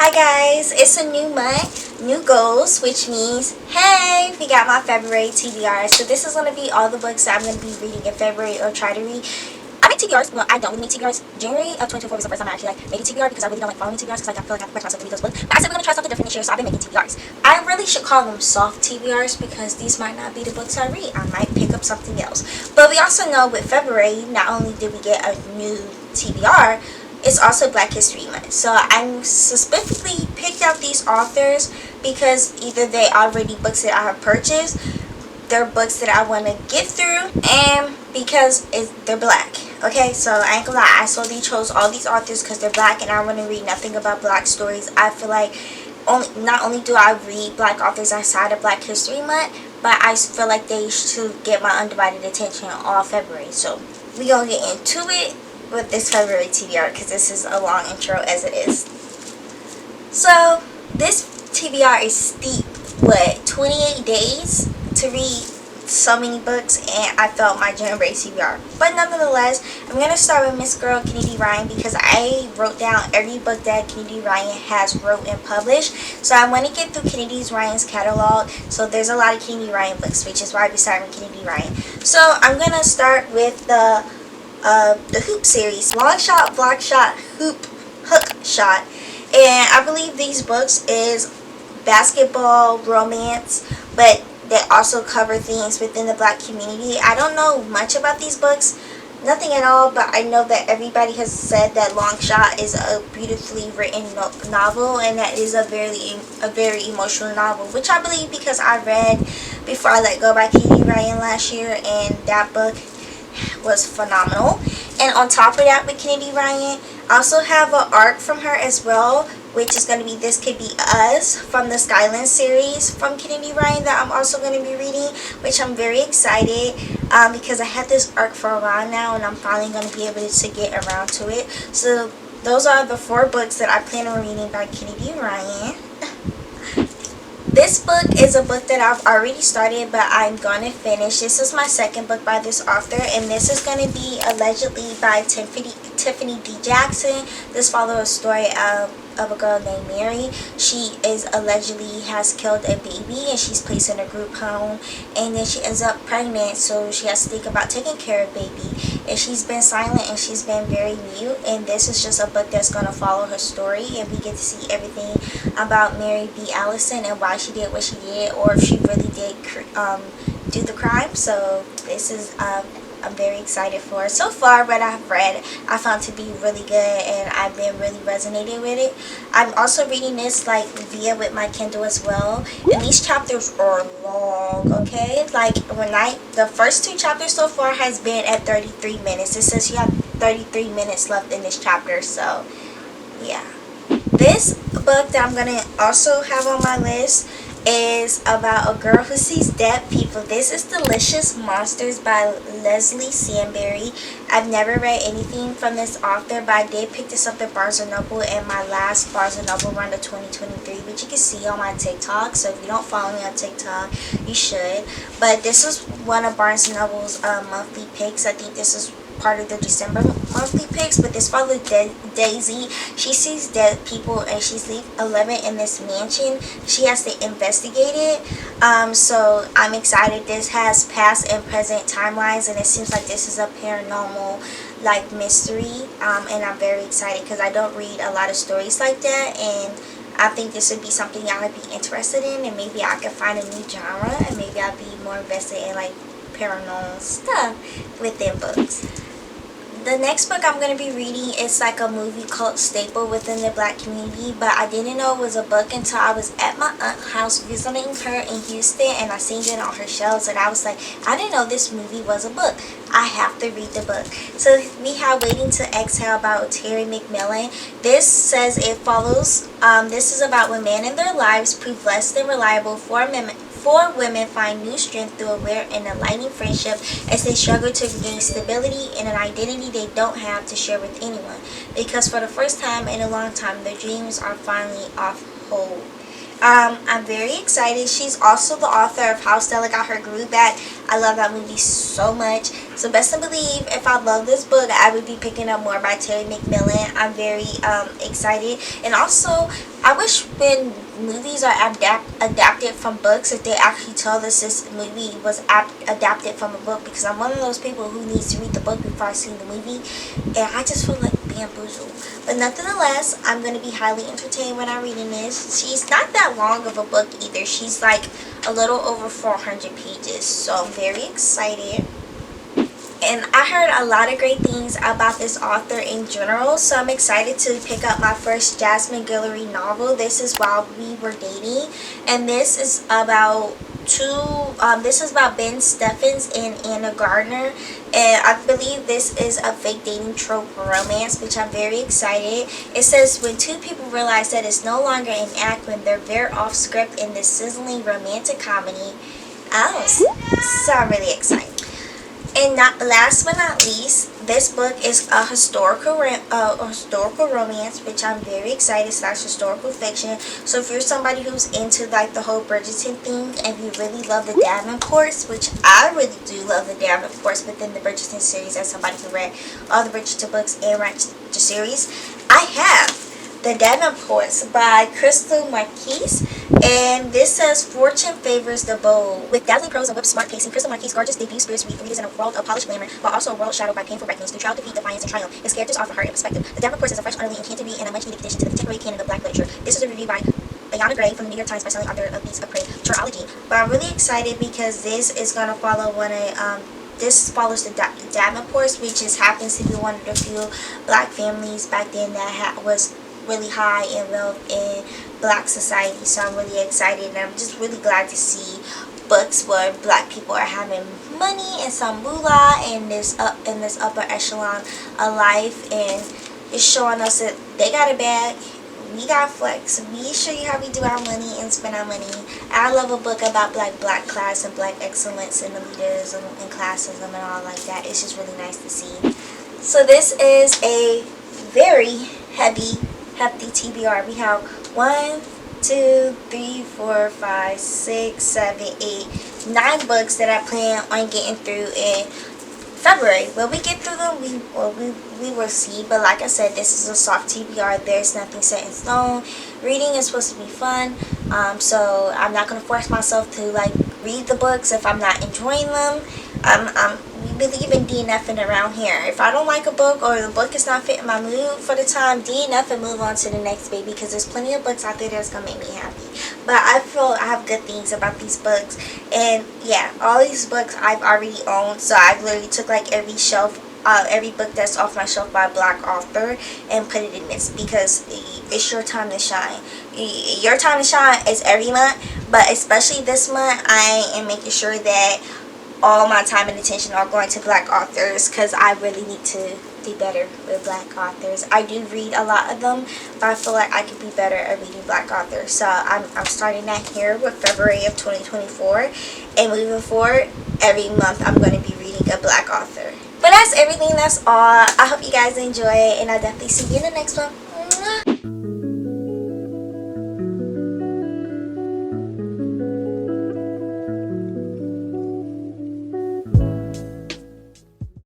Hi guys, it's a new month, new goals, which means, hey, we got my February TBR. So this is going to be all the books that I'm going to be reading in February or try to read. I make TBRs, well I don't really make TBRs. January of 2024 was the first time I actually made a TBR because I really don't like following TBRs because I feel like I have to pressure myself to read those books. But I said we're going to try something different this year, so I've been making TBRs. I really should call them soft TBRs because these might not be the books I read. I might pick up something else. But we also know with February, not only did we get a new TBR, it's also Black History Month. So I specifically picked out these authors because either they already books that I have purchased, they're books that I want to get through, and because they're black. Okay, so I ain't gonna lie, I solely chose all these authors because they're black and I want to read nothing about black stories. I feel like not only do I read black authors outside of Black History Month, but I feel like they should get my undivided attention all February. So we gonna get into it with this February TBR because this is a long intro as it is. So this TBR is steep, 28 days to read so many books, and I felt my January TBR. But nonetheless, I'm going to start with Miss Girl Kennedy Ryan because I wrote down every book that Kennedy Ryan has wrote and published. So I want to get through Kennedy Ryan's catalog. So there's a lot of Kennedy Ryan books, which is why we started with Kennedy Ryan. So I'm going to start with the Hoop series, Long Shot, Block Shot, Hoop, Hook Shot. And I believe these books is basketball, romance, but they also cover things within the black community. I don't know much about these books, nothing at all, but I know that everybody has said that Long Shot is a beautifully written novel, and that is a very emotional novel, which I believe because I read Before I Let Go by Kennedy Ryan last year, and that book was phenomenal. And on top of that, with Kennedy Ryan, I also have an arc from her as well, which is going to be This Could Be Us from the Skyland series from Kennedy Ryan that I'm also going to be reading, which I'm very excited because I had this arc for a while now and I'm finally going to be able to get around to it. So those are the 4 books that I plan on reading by Kennedy Ryan. This book is a book that I've already started, but I'm going to finish. This is my second book by this author, and this is going to be allegedly by Tiffany D. Jackson. This follows a story of a girl named Mary. She is allegedly has killed a baby and she's placed in a group home, and then she ends up pregnant, so she has to think about taking care of baby, and she's been silent and she's been very mute, and this is just a book that's going to follow her story, and we get to see everything about Mary B. Allison and why she did what she did, or if she really did do the crime. So this is I'm very excited for. So far, what I've read, I found to be really good, and I've been really resonating with it. I'm also reading this via with my Kindle as well, and these chapters are long. Okay, the first 2 chapters so far has been at 33 minutes. It says you have 33 minutes left in this chapter, so yeah. This book that I'm gonna also have on my list is about a girl who sees dead people. This is Delicious Monsters by Leslie Sandberry. I've never read anything from this author, but I did pick this up at Barnes & Noble in my last Barnes & Noble run of 2023, which you can see on my TikTok. So if you don't follow me on TikTok, you should. But this is one of Barnes & Noble's monthly picks. I think this is part of the December monthly picks, but this follows Daisy. She sees dead people and she's living in this mansion. She has to investigate it. So I'm excited. This has past and present timelines, and it seems like this is a paranormal mystery, and I'm very excited because I don't read a lot of stories like that, and I think this would be something I would be interested in, and maybe I could find a new genre, and maybe I'd be more invested in paranormal stuff within books. The next book I'm going to be reading is a movie cult staple within the black community, but I didn't know it was a book until I was at my aunt's house visiting her in Houston, and I seen it on her shelves, and I was like, I didn't know this movie was a book. I have to read the book. So we have Waiting to Exhale about Terry McMillan. This says it follows, this is about when men in their lives prove less than reliable for women find new strength through a rare and enlightening friendship as they struggle to regain stability and an identity they don't have to share with anyone, because for the first time in a long time their dreams are finally off hold. I'm very excited. She's also the author of How Stella Got Her Groove Back. I love that movie so much. So best to believe, if I love this book, I would be picking up more by Terry McMillan. I'm very excited. And also, I wish when movies are adapted from books, if they actually tell us this movie was adapted from a book, because I'm one of those people who needs to read the book before I see the movie, and I just feel like bamboozled. But nonetheless, I'm going to be highly entertained when I'm reading this. She's not that long of a book either. She's like a little over 400 pages, so I'm very excited. And I heard a lot of great things about this author in general, so I'm excited to pick up my first Jasmine Guillory novel. This is While We Were Dating, and this is about Ben Stephens and Anna Gardner, and I believe this is a fake dating trope romance, which I'm very excited. It says when two people realize that it's no longer an act when they're veer off script in this sizzling romantic comedy. Oh, so I'm really excited. And last but not least, this book is a historical romance, which I'm very excited, / historical fiction. So if you're somebody who's into like the whole Bridgerton thing, and you really love the Davenports, which I really do love the Davenports within the Bridgerton series, as somebody who read all the Bridgerton books and read the series, I have The Davenports by Crystal Marquise, and this says Fortune favors the bold. With dazzling prose and whip-smart pacing, Crystal Marquise' gorgeous debut spirits readers in a world of polished glamour, but also a world shadowed by painful reckonings through trial, defeat, defiance, and triumph. Its characters offer heart and perspective. The Davenports is a fresh, utterly enchanting read and a much-needed addition to the contemporary canon of Black literature. This is a review by Ayana Gray from the New York Times, bestselling author of Beasts of Prey trilogy. But I'm really excited because this is gonna follow this follows the Davenports, which happens to be one of the few Black families back then that was really high in wealth in Black society. So I'm really excited, and I'm just really glad to see books where Black people are having money and some moolah in this upper echelon of life, and it's showing us that they got a bag, we got flex. We show you how we do our money and spend our money. I love a book about Black class and Black excellence and the leaders and classism and all like that. It's just really nice to see. So this is a very hefty TBR. We have 1, 2, 3, 4, 5, 6, 7, 8, 9 books that I plan on getting through in February. Will we get through them? We will see. But like I said, this is a soft TBR. There's nothing set in stone. Reading is supposed to be fun. So I'm not gonna force myself to like read the books if I'm not enjoying them. We believe in DNFing around here. If I don't like a book or the book is not fitting my mood for the time, DNF and move on to the next baby, because there's plenty of books out there that's gonna make me happy. But I feel I have good things about these books, and yeah, all these books I've already owned. So I literally took like every book that's off my shelf by a Black author and put it in this, because it's your time to shine. Your time to shine is every month, but especially this month, I am making sure that all my time and attention are going to Black authors, because I really need to be better with Black authors. I do read a lot of them, but I feel like I could be better at reading Black authors. So I'm starting that here with February of 2024, and moving forward, every month I'm going to be reading a Black author. But that's everything. That's all. I hope you guys enjoy it, and I'll definitely see you in the next one. Mwah.